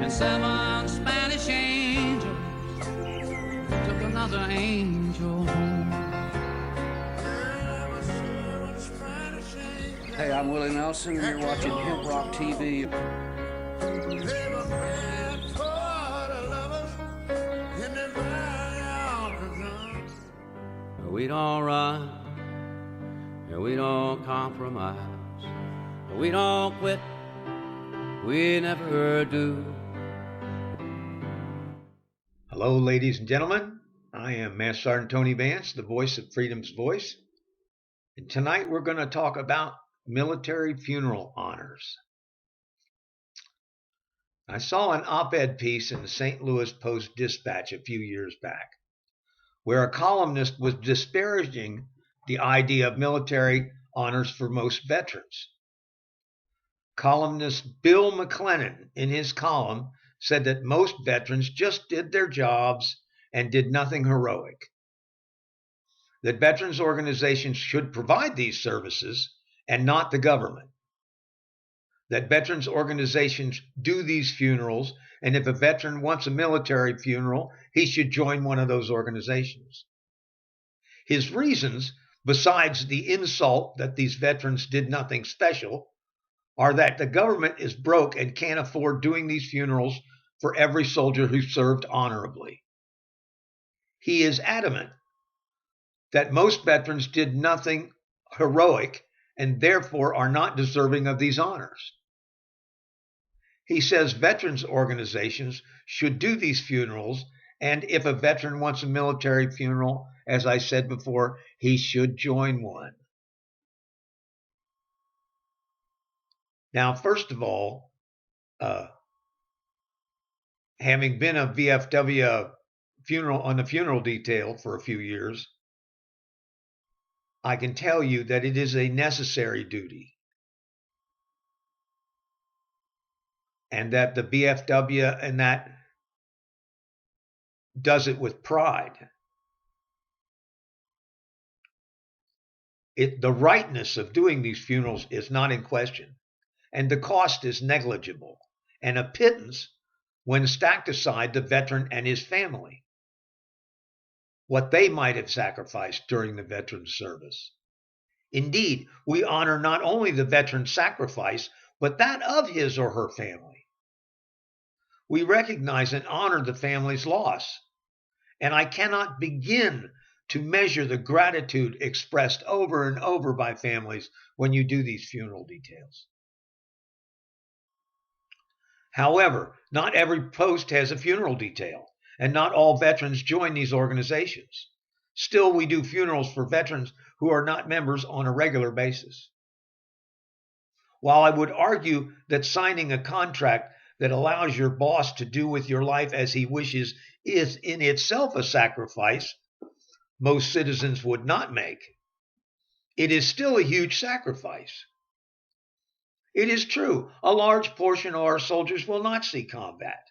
and 7 Spanish angels took another angel home. Hey, I'm Willie Nelson, and you're watching HempRock TV. We don't run, and we don't compromise, we don't quit, we never do. Hello, ladies and gentlemen. I am Master Sergeant Vance, the voice of Freedom's Voice. And tonight we're going to talk about military funeral honors. I saw an op-ed piece in the St. Louis Post-Dispatch a few years back, where a columnist was disparaging the idea of military honors for most veterans. Columnist Bill McLennan, in his column, said that most veterans just did their jobs and did nothing heroic. That veterans organizations should provide these services and not the government. That veterans organizations do these funerals, and if a veteran wants a military funeral, he should join one of those organizations. His reasons, besides the insult that these veterans did nothing special, are that the government is broke and can't afford doing these funerals for every soldier who served honorably. He is adamant that most veterans did nothing heroic and therefore are not deserving of these honors. He says veterans organizations should do these funerals, and if a veteran wants a military funeral, as I said before, he should join one. Now, first of all, having been a VFW on the funeral detail for a few years, I can tell you that it is a necessary duty, and that the VFW and that does it with pride. The rightness of doing these funerals is not in question, and the cost is negligible and a pittance when stacked aside the veteran and his family, what they might have sacrificed during the veteran's service. Indeed, we honor not only the veteran's sacrifice, but that of his or her family. We recognize and honor the family's loss, and I cannot begin to measure the gratitude expressed over and over by families when you do these funeral details. However, not every post has a funeral detail, and not all veterans join these organizations. Still, we do funerals for veterans who are not members on a regular basis. While I would argue that signing a contract that allows your boss to do with your life as he wishes is in itself a sacrifice most citizens would not make, it is still a huge sacrifice. It is true, a large portion of our soldiers will not see combat.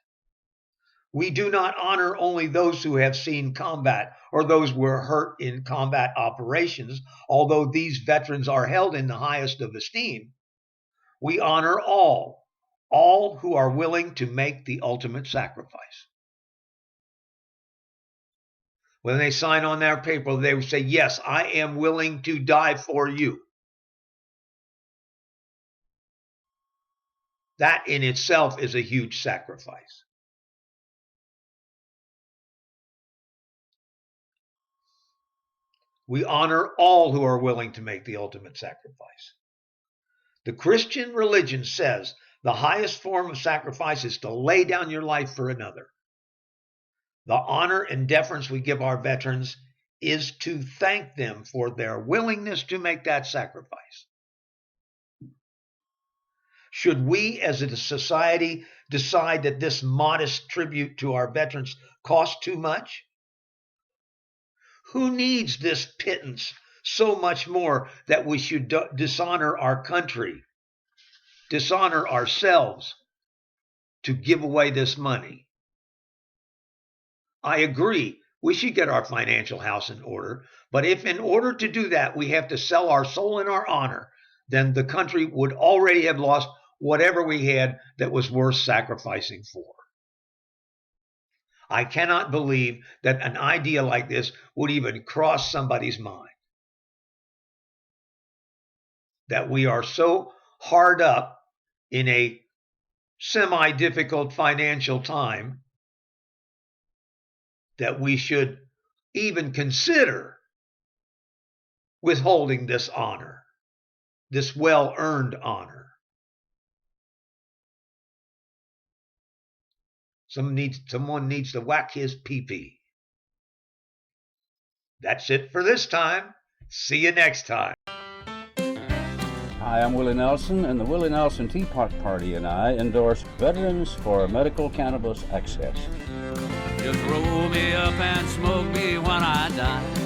We do not honor only those who have seen combat or those who were hurt in combat operations, although these veterans are held in the highest of esteem. We honor all who are willing to make the ultimate sacrifice. When they sign on their paper, they say, yes, I am willing to die for you. That in itself is a huge sacrifice. We honor all who are willing to make the ultimate sacrifice. The Christian religion says the highest form of sacrifice is to lay down your life for another. The honor and deference we give our veterans is to thank them for their willingness to make that sacrifice. Should we as a society decide that this modest tribute to our veterans costs too much? Who needs this pittance so much more that we should dishonor our country, dishonor ourselves to give away this money? I agree, we should get our financial house in order, but if in order to do that we have to sell our soul and our honor, then the country would already have lost whatever we had that was worth sacrificing for. I cannot believe that an idea like this would even cross somebody's mind. That we are so hard up in a semi-difficult financial time that we should even consider withholding this honor, this well-earned honor. Someone needs to whack his pee-pee. That's it for this time. See you next time. Hi, I'm Willie Nelson, and the Willie Nelson Teapot Party and I endorse Veterans for Medical Cannabis Access. Just roll me up and smoke me when I die.